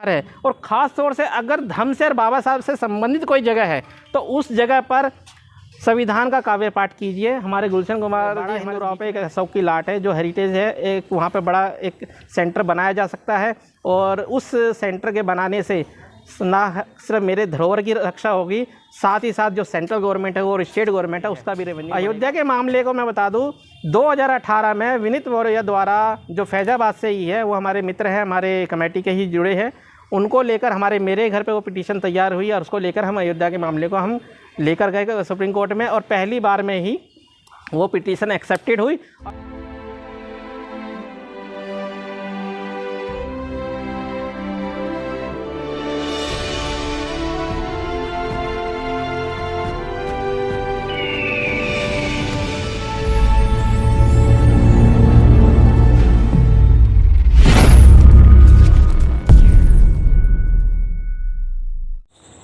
है। और ख़ास तौर से अगर धम से और बाबा साहब से संबंधित कोई जगह है तो उस जगह पर संविधान का काव्य पाठ कीजिए। हमारे गुलशन कुमार जी हमारे गाँव पे एक अशोक की लाट है जो हेरिटेज है, एक वहाँ पे बड़ा एक सेंटर बनाया जा सकता है और उस सेंटर के बनाने से ना सिर्फ मेरे धरोहर की रक्षा होगी, साथ ही साथ जो सेंट्रल गवर्नमेंट है और स्टेट गवर्नमेंट है उसका भी रेवेन्यू। अयोध्या के मामले को मैं बता दूं, 2018 में विनीत मौर्य द्वारा जो फैजाबाद से ही है, वो हमारे मित्र हैं, हमारे कमेटी के ही जुड़े हैं, उनको लेकर मेरे घर पे वो पिटीशन तैयार हुई और उसको लेकर हम अयोध्या के मामले को हम लेकर गए सुप्रीम कोर्ट में और पहली बार में ही वो पिटीशन एक्सेप्टेड हुई।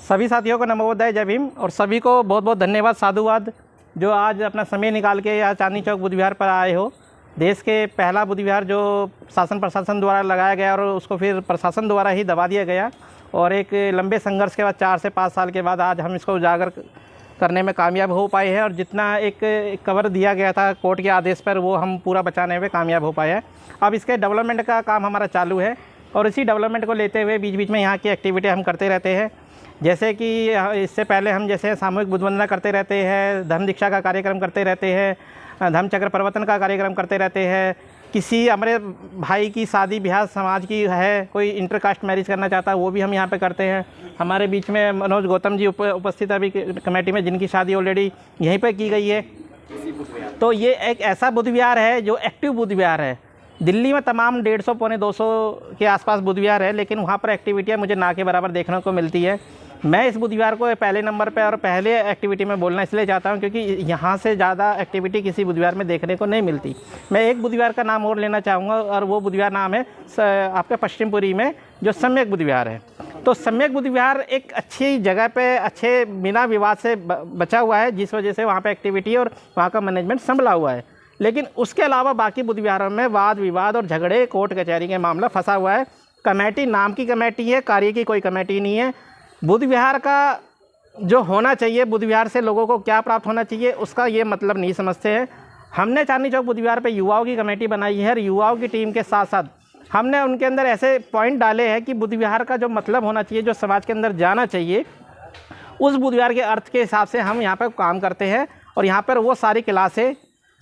सभी साथियों को नमोदय, जय भीम और सभी को बहुत बहुत धन्यवाद, साधुवाद जो आज अपना समय निकाल के यहाँ चांदनी चौक बुद्ध विहार पर आए हो। देश के पहला बुद्ध विहार जो शासन प्रशासन द्वारा लगाया गया और उसको फिर प्रशासन द्वारा ही दबा दिया गया और एक लंबे संघर्ष के बाद 4 से 5 साल के बाद आज हम इसको उजागर करने में कामयाब हो पाए हैं और जितना एक कवर दिया गया था कोर्ट के आदेश पर वो हम पूरा बचाने में कामयाब हो पाए हैं। अब इसके डेवलपमेंट का काम हमारा चालू है और इसी डेवलपमेंट को लेते हुए बीच बीच में यहाँ की एक्टिविटी हम करते रहते हैं। जैसे कि इससे पहले हम जैसे सामूहिक बुद्ध वंदना करते रहते हैं, धर्म दीक्षा का कार्यक्रम करते रहते हैं, धम्मचक्र प्रवर्तन का कार्यक्रम करते रहते हैं। किसी हमारे भाई की शादी ब्याह समाज की है, कोई इंटरकास्ट मैरिज करना चाहता है वो भी हम यहाँ पे करते हैं। हमारे बीच में मनोज गौतम जी उपस्थित अभी कमेटी में, जिनकी शादी ऑलरेडी यहीं पर की गई है। तो ये एक ऐसा बुद्ध विहार है जो एक्टिव बुद्ध विहार है। दिल्ली में तमाम 150 पौने 200 के आसपास बुद्ध विहार है, लेकिन वहाँ पर एक्टिविटियाँ मुझे ना के बराबर देखने को मिलती है। मैं इस बुद्ध विहार को पहले नंबर पे और पहले एक्टिविटी में बोलना इसलिए चाहता हूँ क्योंकि यहाँ से ज़्यादा एक्टिविटी किसी बुद्ध विहार में देखने को नहीं मिलती। मैं एक बुद्ध विहार का नाम और लेना चाहूँगा और वो बुद्ध विहार नाम है आपके पश्चिमपुरी में जो सम्यक बुद्ध विहार है। तो सम्यक बुद्ध विहार एक अच्छी जगह पे अच्छे बिना विवाद से बचा हुआ है, जिस वजह से वहाँ पर एक्टिविटी और वहाँ का मैनेजमेंट संभला हुआ है। लेकिन उसके अलावा बाकी बुद्ध विहारों में वाद विवाद और झगड़े, कोर्ट कचहरी के मामला फंसा हुआ है। कमेटी नाम की कमेटी है, कार्य की कोई कमेटी नहीं है। बुद्ध विहार का जो होना चाहिए, बुद्ध विहार से लोगों को क्या प्राप्त होना चाहिए, उसका ये मतलब नहीं समझते हैं। हमने चांदनी चौक बुद्ध विहार पे युवाओं की कमेटी बनाई है और युवाओं की टीम के साथ साथ हमने उनके अंदर ऐसे पॉइंट डाले हैं कि बुद्ध विहार का जो मतलब होना चाहिए, जो समाज के अंदर जाना चाहिए, उस बुद्ध विहार के अर्थ के हिसाब से हम यहाँ पर काम करते हैं। और यहाँ पर वो सारी क्लासें,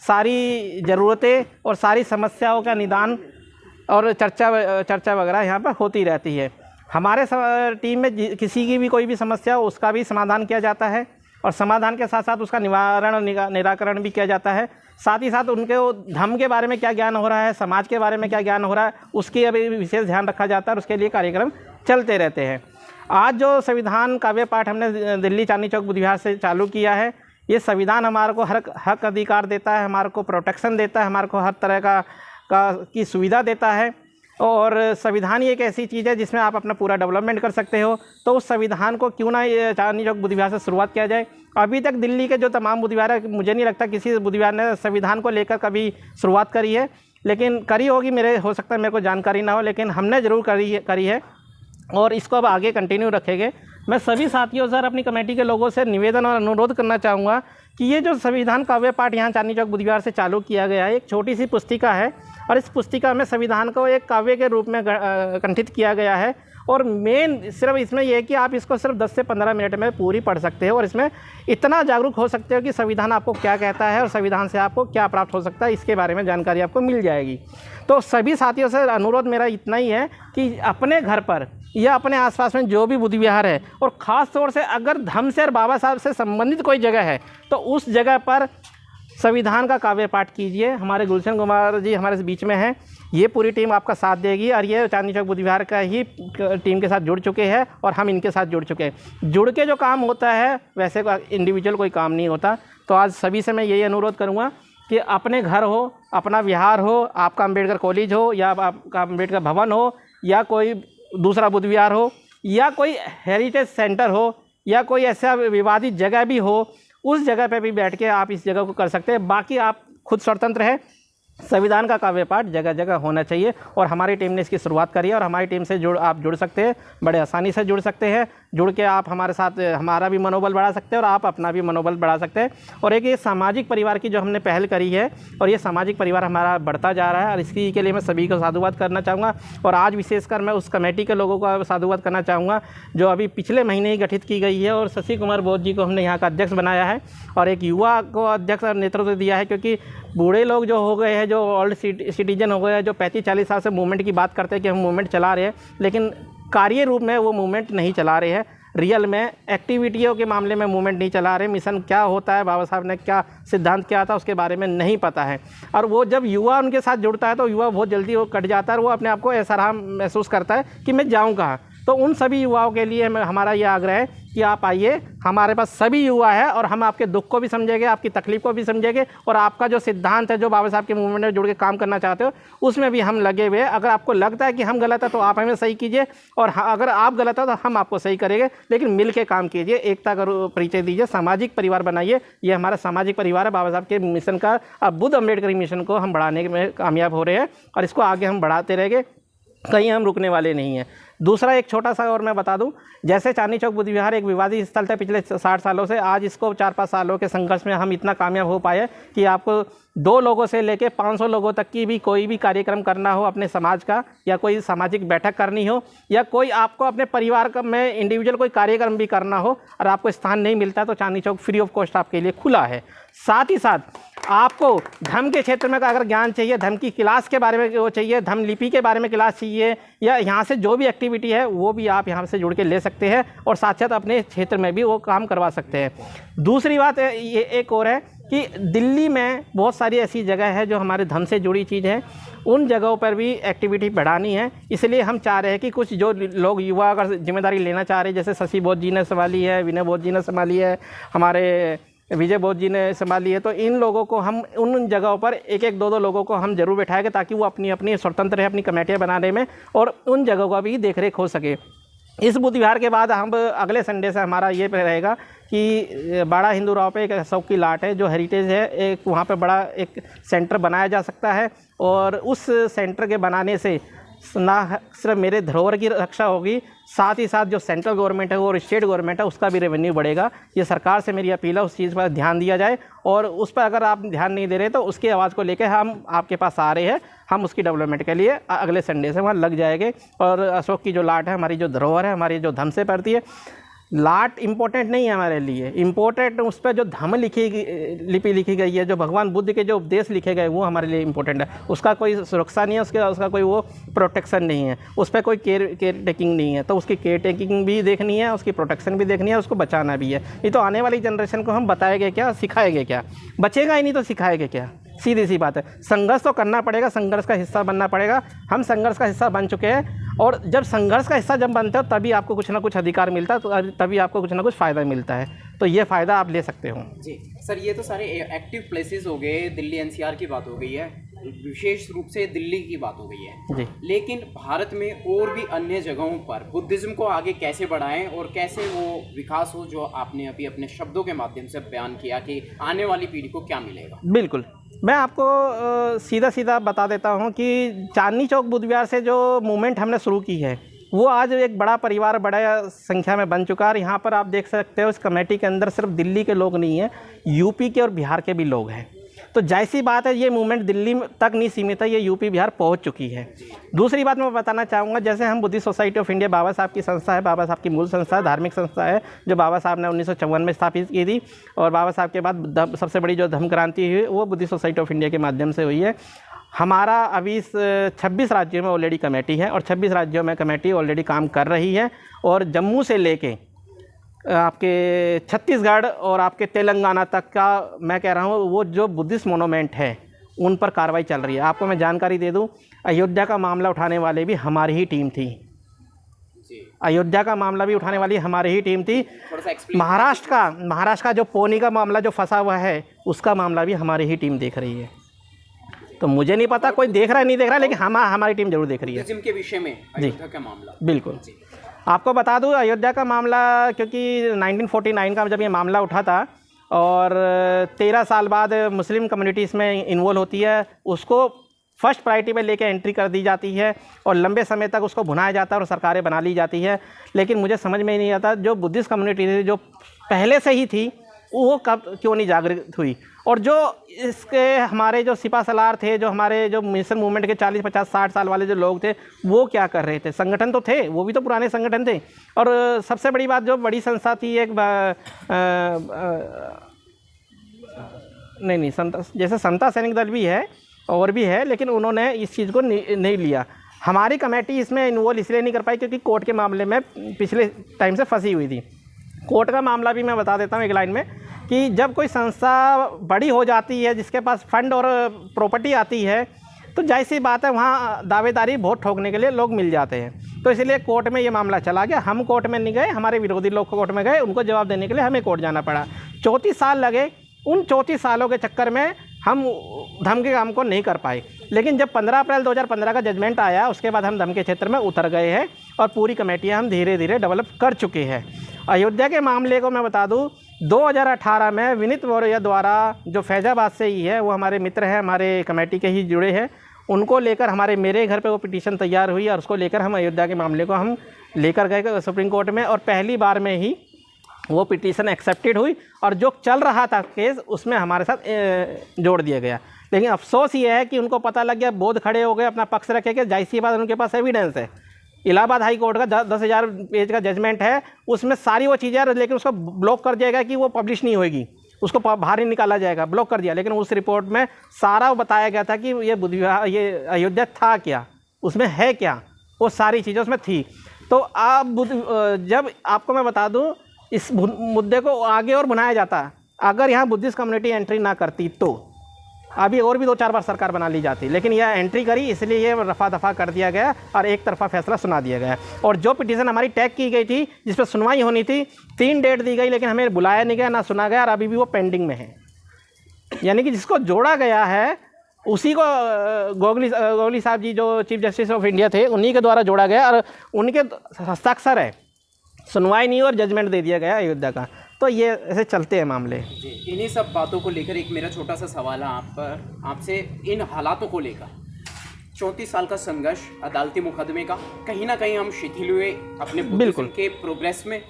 सारी ज़रूरतें और सारी समस्याओं का निदान और चर्चा वगैरह यहाँ पर होती रहती है। हमारे टीम में किसी की भी कोई भी समस्या हो उसका भी समाधान किया जाता है और समाधान के साथ साथ उसका निवारण और निराकरण भी किया जाता है। साथ ही साथ उनके धर्म के बारे में क्या ज्ञान हो रहा है, समाज के बारे में क्या ज्ञान हो रहा है, उसकी अभी विशेष ध्यान रखा जाता है और उसके लिए कार्यक्रम चलते रहते हैं। आज जो संविधान काव्य पाठ हमने दिल्ली चांदनी चौक बुद्ध विहार से चालू किया है, ये संविधान हमारे को हर हक अधिकार देता है, हमारे को प्रोटेक्शन देता है, हमारे को हर तरह की सुविधा देता है। और संविधान ही एक ऐसी चीज़ है जिसमें आप अपना पूरा डेवलपमेंट कर सकते हो। तो उस संविधान को क्यों ना चांदनी चौक बुद्ध विहार से शुरुआत किया जाए। अभी तक दिल्ली के जो तमाम बुद्ध विहार है, मुझे नहीं लगता किसी बुद्ध विहार ने संविधान को लेकर कभी शुरुआत करी है, लेकिन करी होगी, हो सकता है मेरे को जानकारी ना हो, लेकिन हमने ज़रूर करी है और इसको अब आगे कंटिन्यू रखेंगे। मैं सभी साथियों सर अपनी कमेटी के लोगों से निवेदन और अनुरोध करना चाहूँगा कि ये जो संविधान काव्य पाठ यहाँ चांदनी चौक बुद्ध विहार से चालू किया गया है, एक छोटी सी पुस्तिका है और इस पुस्तिका में संविधान को एक काव्य के रूप में कंठित किया गया है। और मेन सिर्फ इसमें यह है कि आप इसको सिर्फ 10 से 15 मिनट में पूरी पढ़ सकते हो और इसमें इतना जागरूक हो सकते हो कि संविधान आपको क्या कहता है और संविधान से आपको क्या प्राप्त हो सकता है, इसके बारे में जानकारी आपको मिल जाएगी। तो सभी साथियों से अनुरोध मेरा इतना ही है कि अपने घर पर या अपने आसपास में जो भी बुद्ध विहार है और ख़ास तौर से अगर धम से और बाबा साहब से संबंधित कोई जगह है तो उस जगह पर संविधान का काव्य पाठ कीजिए। हमारे गुलशन कुमार जी हमारे बीच में हैं, ये पूरी टीम आपका साथ देगी और ये चांदनी चौक बुद्ध विहार का ही टीम के साथ जुड़ चुके हैं और हम इनके साथ जुड़ चुके हैं। जुड़ के जो काम होता है वैसे इंडिविजुअल कोई काम नहीं होता। तो आज सभी से मैं यही अनुरोध करूँगा कि अपने घर हो, अपना विहार हो, आपका अम्बेडकर कॉलेज हो या आपका अम्बेडकर भवन हो या कोई दूसरा बुद्ध विहार हो या कोई हेरिटेज सेंटर हो या कोई ऐसा विवादित जगह भी हो, उस जगह पे भी बैठ के आप इस जगह को कर सकते हैं। बाकी आप खुद स्वतंत्र हैं, संविधान का काव्य पाठ जगह जगह होना चाहिए और हमारी टीम ने इसकी शुरुआत करी है और हमारी टीम से आप जुड़ सकते हैं, बड़े आसानी से जुड़ सकते हैं। जुड़ के आप हमारे साथ हमारा भी मनोबल बढ़ा सकते हैं और आप अपना भी मनोबल बढ़ा सकते हैं। और एक ये सामाजिक परिवार की जो हमने पहल करी है और ये सामाजिक परिवार हमारा बढ़ता जा रहा है और इसकी के लिए मैं सभी को साधुवाद करना चाहूँगा। और आज विशेषकर मैं उस कमेटी के लोगों को साधुवाद करना चाहूँगा जो अभी पिछले महीने ही गठित की गई है और शशि कुमार बोस जी को हमने यहाँ का अध्यक्ष बनाया है और एक युवा को अध्यक्ष और नेतृत्व दिया है, क्योंकि बूढ़े लोग जो हो गए हैं, जो ओल्ड सिटीजन हो गए हैं, जो 35-40 साल से मूवमेंट की बात करते हैं कि हम मूवमेंट चला रहे हैं, लेकिन कार्य रूप में वो मूवमेंट नहीं चला रहे हैं। रियल में एक्टिविटियों के मामले में मूवमेंट नहीं चला रहे, मिशन क्या होता है, बाबा साहब ने क्या सिद्धांत किया था उसके बारे में नहीं पता है। और वो जब युवा उनके साथ जुड़ता है तो युवा बहुत जल्दी वो कट जाता है और वो अपने आप को ऐसा महसूस करता है कि मैं जाऊँ कहाँ। तो उन सभी युवाओं के लिए हमारा ये आग्रह है कि आप आइए, हमारे पास सभी युवा है और हम आपके दुख को भी समझेंगे, आपकी तकलीफ को भी समझेंगे और आपका जो सिद्धांत है, जो बाबा साहब के मूवमेंट में जुड़ के काम करना चाहते हो, उसमें भी हम लगे हुए हैं। अगर आपको लगता है कि हम गलत है तो आप हमें सही कीजिए और अगर आप गलत है तो हम आपको सही करेंगे, लेकिन मिल के काम कीजिए, एकता का परिचय दीजिए, सामाजिक परिवार बनाइए। ये हमारा सामाजिक परिवार है। बाबा साहब के मिशन का, अब बुद्ध अम्बेडकर मिशन को हम बढ़ाने में कामयाब हो रहे हैं और इसको आगे हम बढ़ाते रहेंगे, कहीं हम रुकने वाले नहीं हैं। दूसरा एक छोटा सा और मैं बता दूं, जैसे चांदनी चौक बुद्ध विहार एक विवादित स्थल था पिछले 60 सालों से, आज इसको 4-5 सालों के संघर्ष में हम इतना कामयाब हो पाए कि आपको 2 लोगों से लेके 500 लोगों तक की भी कोई भी कार्यक्रम करना हो अपने समाज का, या कोई सामाजिक बैठक करनी हो, या कोई आपको अपने परिवार का में इंडिविजुअल कोई कार्यक्रम भी करना हो और आपको स्थान नहीं मिलता तो Chandni Chowk free of cost आपके लिए खुला है। साथ ही साथ आपको धर्म के क्षेत्र में अगर ज्ञान चाहिए, धर्म की क्लास के बारे में वो चाहिए, धर्म लिपि के बारे में क्लास चाहिए, या यहाँ से जो भी एक्टिविटी है वो भी आप यहाँ से जुड़ के ले सकते हैं और साथ साथ अपने क्षेत्र में भी वो काम करवा सकते हैं। दूसरी बात ये एक और है कि दिल्ली में बहुत सारी ऐसी जगह है जो हमारे धर्म से जुड़ी चीज़ है, उन जगहों पर भी एक्टिविटी बढ़ानी है। इसलिए हम चाह रहे हैं कि कुछ जो लोग युवा अगर जिम्मेदारी लेना चाह रहे हैं, जैसे शशि बोस जी ने संभाली है, विनय बोस जी ने संभाली है, हमारे विजय बोस जी ने संभाली है, तो इन लोगों को हम उन जगहों पर 1-1, 2-2 लोगों को हम जरूर बैठाएंगे ताकि वो अपनी अपनी स्वतंत्र है अपनी कमेटियाँ बनाने में और उन जगहों का भी देखरेख हो सके। इस बुद्ध विहार के बाद हम अगले संडे से हमारा ये रहेगा कि बड़ा हिंदू राव पे एक अशोक की लाट है जो हेरिटेज है, एक वहाँ पे बड़ा एक सेंटर बनाया जा सकता है और उस सेंटर के बनाने से ना सिर्फ मेरे धरोहर की रक्षा होगी, साथ ही साथ जो सेंट्रल गवर्नमेंट है और स्टेट गवर्नमेंट है उसका भी रेवेन्यू बढ़ेगा। ये सरकार से मेरी अपील है, उस चीज़ पर ध्यान दिया जाए और उस पर अगर आप ध्यान नहीं दे रहे तो उसकी आवाज़ को लेकर हम आपके पास आ रहे हैं। हम उसकी डेवलपमेंट के लिए अगले संडे से वहाँ लग जाएंगे। और अशोक की जो लाट है, हमारी जो धरोहर है, हमारी जो धर्म से पड़ती है, लाट इम्पोर्टेंट नहीं है हमारे लिए, इम्पोर्टेंट उस पर जो धर्म लिपि लिखी गई है, जो भगवान बुद्ध के जो उपदेश लिखे गए वो हमारे लिए इम्पोर्टेंट है। उसका कोई सुरक्षा नहीं है, उसका कोई वो प्रोटेक्शन नहीं है, उस पर कोई केयर टेकिंग नहीं है, तो उसकी केयर टेकिंग भी देखनी है, उसकी प्रोटेक्शन भी देखनी है, उसको बचाना भी है। ये तो आने वाली जनरेशन को हम बताएंगे क्या, सिखाएंगे क्या? बचेगा ही नहीं तो सिखाएंगे क्या? सीधी सी बात है। संघर्ष तो करना पड़ेगा, संघर्ष का हिस्सा बनना पड़ेगा। हम संघर्ष का हिस्सा बन चुके हैं और जब संघर्ष का हिस्सा जब बनते हो तभी आपको कुछ ना कुछ अधिकार मिलता है, तो तभी आपको कुछ ना कुछ फ़ायदा मिलता है, तो ये फ़ायदा आप ले सकते हो। जी सर, ये तो सारे एक्टिव प्लेसेस हो गए, दिल्ली एनसीआर की बात हो गई है, विशेष रूप से दिल्ली की बात हो गई है जी। लेकिन भारत में और भी अन्य जगहों पर बुद्धिज़्म को आगे कैसे बढ़ाएं और कैसे वो विकास हो, जो आपने अभी अपने शब्दों के माध्यम से बयान किया कि आने वाली पीढ़ी को क्या मिलेगा? बिल्कुल, मैं आपको सीधा सीधा बता देता हूँ कि चांदनी चौक बुद्ध विहार से जो मूवमेंट हमने शुरू की है वो आज एक बड़ा परिवार बड़ा संख्या में बन चुका है। और यहाँ पर आप देख सकते हो इस कमेटी के अंदर सिर्फ दिल्ली के लोग नहीं हैं, यूपी के और बिहार के भी लोग हैं। तो जैसी बात है, ये मूवमेंट दिल्ली तक नहीं सीमित है, ये यूपी बिहार पहुंच चुकी है। दूसरी बात मैं बताना चाहूँगा, जैसे हम बुद्धिस्ट सोसाइटी ऑफ इंडिया बाबा साहब की संस्था है, बाबा साहब की मूल संस्था है, धार्मिक संस्था है जो बाबा साहब ने 1954 में स्थापित की थी और बाबा साहब के बाद सबसे बड़ी जो धर्म क्रांति हुई वो बुद्धिस्ट सोसाइटी ऑफ इंडिया के माध्यम से हुई है। हमारा अभी 26 राज्यों में ऑलरेडी कमेटी है और 26 राज्यों में कमेटी ऑलरेडी काम कर रही है और जम्मू से लेके आपके छत्तीसगढ़ और आपके तेलंगाना तक का मैं कह रहा हूँ वो जो बुद्धिस्ट मोनूमेंट है उन पर कार्रवाई चल रही है। आपको मैं जानकारी दे दूँ, अयोध्या का मामला उठाने वाले भी हमारी ही टीम थी। अयोध्या का मामला भी उठाने वाली हमारी ही टीम थी। महाराष्ट्र का जो पोनी का मामला जो फंसा हुआ है उसका मामला भी हमारी ही टीम देख रही है। तो मुझे नहीं पता कोई देख रहा है नहीं देख रहा, लेकिन हमारी टीम जरूर देख रही है के विषय में अयोध्या का मामला। बिल्कुल, आपको बता दूं अयोध्या का मामला, क्योंकि 1949 का जब ये मामला उठा था और 13 साल बाद मुस्लिम कम्युनिटी इसमें इन्वॉल्व होती है, उसको फर्स्ट प्रायोरिटी पे लेके एंट्री कर दी जाती है और लंबे समय तक उसको भुनाया जाता है और सरकारें बना ली जाती है। लेकिन मुझे समझ में ही नहीं आता जो बुद्धिस्ट कम्युनिटी थी जो पहले से ही थी वो कब क्यों नहीं जागृत हुई, और जो इसके हमारे जो सिपा सलार थे, जो हमारे जो मिशन मूवमेंट के 40, 50, 60 साल वाले जो लोग थे वो क्या कर रहे थे। संगठन तो थे, वो भी तो पुराने संगठन थे। और सबसे बड़ी बात जो बड़ी संस्था थी एक नहीं संता, जैसे समता सैनिक दल भी है और भी है, लेकिन उन्होंने इस चीज़ को नहीं लिया। हमारी कमेटी इसमें इन्वॉल्व इसलिए नहीं कर पाई क्योंकि कोर्ट के मामले में पिछले टाइम से फंसी हुई थी। कोर्ट का मामला भी मैं बता देता हूँ एक लाइन में कि जब कोई संस्था बड़ी हो जाती है, जिसके पास फंड और प्रॉपर्टी आती है, तो जाहिर सी बात है वहाँ दावेदारी वोट ठोकने के लिए लोग मिल जाते हैं। तो इसलिए कोर्ट में ये मामला चला गया। हम कोर्ट में नहीं गए, हमारे विरोधी लोग कोर्ट में गए, उनको जवाब देने के लिए हमें कोर्ट जाना पड़ा। 34 साल लगे। उन 34 सालों के चक्कर में हम धर्म के काम को नहीं कर पाए। लेकिन जब 15 अप्रैल 2015 का जजमेंट आया, उसके बाद हम धर्म के क्षेत्र में उतर गए हैं और पूरी कमेटियाँ हम धीरे धीरे डेवलप कर चुके हैं। अयोध्या के मामले को मैं बता दूं, 2018 में विनीत मौर्य द्वारा, जो फैज़ाबाद से ही है, वो हमारे मित्र हैं, हमारे कमेटी के ही जुड़े हैं, उनको लेकर मेरे घर पे वो पिटीशन तैयार हुई और उसको लेकर हम अयोध्या के मामले को हम लेकर गए सुप्रीम कोर्ट में, और पहली बार में ही वो पिटीशन एक्सेप्टेड हुई और जो चल रहा था केस उसमें हमारे साथ जोड़ दिया गया। लेकिन अफसोस ये है कि उनको पता लग गया, बोध खड़े हो गए, अपना पक्ष रखे कि जाहिर सी बात उनके पास एविडेंस है। इलाहाबाद हाई कोर्ट का 10,000 पेज का जजमेंट है, उसमें सारी वो चीज़ें, लेकिन उसको ब्लॉक कर दिया गया कि वो पब्लिश नहीं होगी, उसको बाहर नहीं निकाला जाएगा, ब्लॉक कर दिया। लेकिन उस रिपोर्ट में सारा बताया गया था कि ये अयोध्या था क्या, उसमें है क्या, वो सारी चीज़ें उसमें थी। तो अब जब आपको मैं बता दूं, इस मुद्दे को आगे और बनाया जाता, अगर यहाँ बुद्धिस्ट कम्युनिटी एंट्री ना करती तो अभी और भी 2-4 बार सरकार बना ली जाती। लेकिन यह एंट्री करी, इसलिए ये रफा दफा कर दिया गया और एक तरफा फैसला सुना दिया गया। और जो पिटीशन हमारी टैग की गई थी, जिस पर सुनवाई होनी थी, 3 डेट दी गई, लेकिन हमें बुलाया नहीं गया, ना सुना गया, और अभी भी वो पेंडिंग में है। यानी कि जिसको जोड़ा गया है उसी को गोगली साहब जी जो चीफ जस्टिस ऑफ इंडिया थे, उन्हीं के द्वारा जोड़ा गया और उनके हस्ताक्षर है, सुनवाई नहीं और जजमेंट दे दिया गया अयोध्या का। तो ये ऐसे चलते हैं मामले। जी, इन्हीं सब बातों को लेकर एक मेरा छोटा सा सवाल है आपसे, इन हालातों को लेकर 34 साल का संघर्ष, अदालती मुकदमे का, कहीं ना कहीं हम शिथिल हुए अपने बुद्धिज्म के प्रोग्रेस में,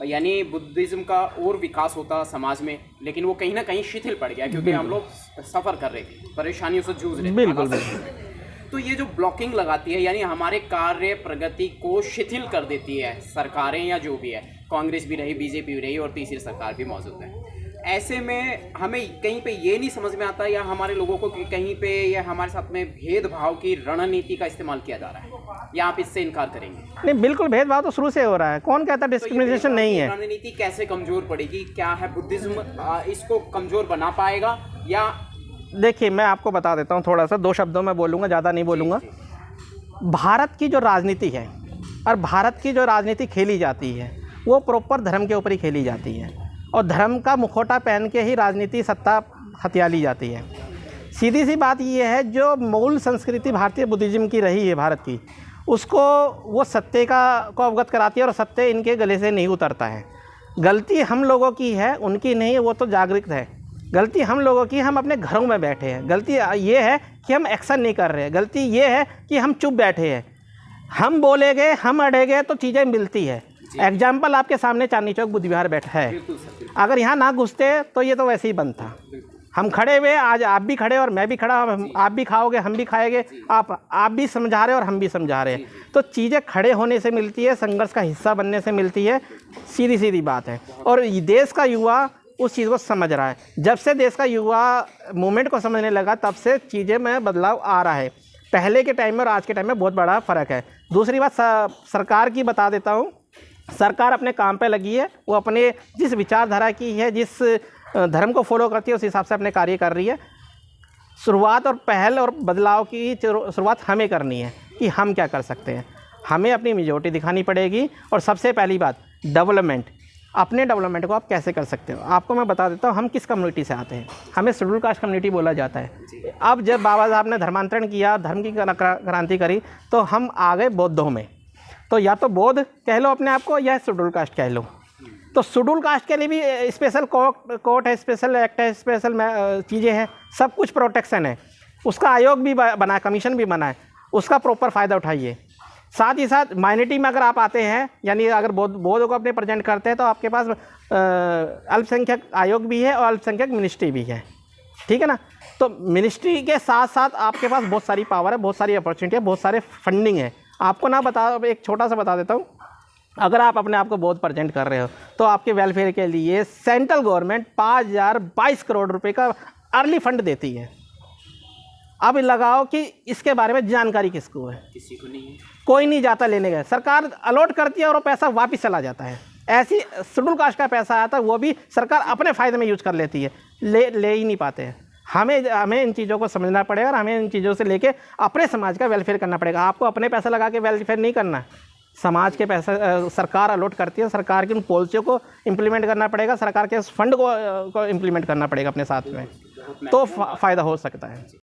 यानी बुद्धिज्म का और विकास होता समाज में, लेकिन वो कहीं ना कहीं शिथिल पड़ गया क्योंकि हम लोग सफ़र कर रहे थे, परेशानियों से जूझ रहे थे। बिल्कुल। तो ये जो ब्लॉकिंग लगाती है, यानी हमारे कार्य प्रगति को शिथिल कर देती है सरकारें या जो भी है, कांग्रेस भी रही, बीजेपी भी रही और तीसरी सरकार भी मौजूद है। ऐसे में हमें कहीं पे ये नहीं समझ में आता, या हमारे लोगों को कहीं पे या हमारे साथ में भेदभाव की रणनीति का इस्तेमाल किया जा रहा है, या आप इससे इनकार करेंगे? नहीं, बिल्कुल भेदभाव तो शुरू से हो रहा है। कौन कहता डिस्क्रिमिनेशन नहीं है? रणनीति कैसे कमजोर पड़ेगी? क्या है बुद्धिज्म इसको कमजोर बना पाएगा? या देखिए, मैं आपको बता देता हूँ, थोड़ा सा 2 शब्दों में बोलूँगा, ज़्यादा नहीं बोलूँगा। भारत की जो राजनीति है और भारत की जो राजनीति खेली जाती है वो प्रॉपर धर्म के ऊपर ही खेली जाती है, और धर्म का मुखौटा पहन के ही राजनीति सत्ता हथियाली जाती है। सीधी सी बात ये है, जो मूल संस्कृति भारतीय बुद्धिज्म की रही है भारत की, उसको वो सत्य को अवगत कराती है और सत्य इनके गले से नहीं उतरता है। गलती हम लोगों की है, उनकी नहीं, वो तो जागृत है। गलती हम लोगों की, हम अपने घरों में बैठे हैं। गलती ये है कि हम एक्शन नहीं कर रहे हैं। गलती ये है कि हम चुप बैठे हैं। हम बोलेंगे, हम अड़ेंगे तो चीज़ें मिलती है। एग्जाम्पल आपके सामने चांदनी चौक बुद्ध विहार बैठा है, अगर यहाँ ना घुसते तो ये तो वैसे ही बंद था। हम खड़े हुए, आज आप भी खड़े और मैं भी खड़ा, आप भी खाओगे, हम भी खाएंगे, आप भी समझा रहे और हम भी समझा रहे हैं। तो चीज़ें खड़े होने से मिलती है, संघर्ष का हिस्सा बनने से मिलती है, सीधी सीधी बात है। और देश का युवा उस चीज़ को समझ रहा है। जब से देश का युवा मूवमेंट को समझने लगा, तब से चीज़ें में बदलाव आ रहा है। पहले के टाइम में और आज के टाइम में बहुत बड़ा फ़र्क है। दूसरी बात सरकार की बता देता हूँ। सरकार अपने काम पे लगी है, वो अपने जिस विचारधारा की है, जिस धर्म को फॉलो करती है, उस हिसाब से अपने कार्य कर रही है। शुरुआत और पहल और बदलाव की शुरुआत हमें करनी है कि हम क्या कर सकते हैं। हमें अपनी मेजॉरिटी दिखानी पड़ेगी, और सबसे पहली बात डेवलपमेंट। अपने डेवलपमेंट को आप कैसे कर सकते हो, आपको मैं बता देता हूँ। हम किस कम्युनिटी से आते हैं, हमें शेड्यूल कास्ट कम्युनिटी बोला जाता है। अब जब बाबा साहब ने धर्मांतरण किया, धर्म की क्रांति करी, तो हम आ गए बौद्धों में। तो या तो बौद्ध कह लो अपने आप को, या शेड्यूल कास्ट कह लो। तो शेड्यूल कास्ट के लिए भी स्पेशल कोर्ट है, स्पेशल एक्ट है, स्पेशल चीज़ें हैं, सब कुछ प्रोटेक्शन है। उसका आयोग भी बना है, कमीशन भी बना है, उसका प्रॉपर फ़ायदा उठाइए। साथ ही साथ माइनॉरिटी में अगर आप आते हैं, यानी अगर बौद्ध को अपने प्रेजेंट करते हैं, तो आपके पास अल्पसंख्यक आयोग भी है और अल्पसंख्यक मिनिस्ट्री भी है, ठीक है ना। तो मिनिस्ट्री के साथ साथ आपके पास बहुत सारी पावर है, बहुत सारी अपॉर्चुनिटी है, बहुत सारे फंडिंग है। आपको ना एक छोटा सा बता देता हूँ, अगर आप अपने आप को बहुत प्रेजेंट कर रहे हो तो आपके वेलफेयर के लिए सेंट्रल गवर्नमेंट 5022 करोड़ रुपए का अर्ली फंड देती है। अब लगाओ कि इसके बारे में जानकारी किसको है? किसी को नहीं है, कोई नहीं जाता लेने गए, सरकार अलॉट करती है और वो पैसा वापस चला जाता है। ऐसी शेड्यूल कास्ट का पैसा आता है, वो भी सरकार अपने फ़ायदे में यूज कर लेती है, ले ही नहीं पाते हैं। हमें इन चीज़ों को समझना पड़ेगा और हमें इन चीज़ों से लेके अपने समाज का वेलफेयर करना पड़ेगा। आपको अपने पैसा लगा के वेलफेयर नहीं करना, समाज के पैसा सरकार अलॉट करती है, सरकार की उन पॉलिसियों को इम्प्लीमेंट करना पड़ेगा, सरकार के उस फंड को इम्प्लीमेंट करना पड़ेगा अपने साथ में, तो फ़ायदा हो सकता है।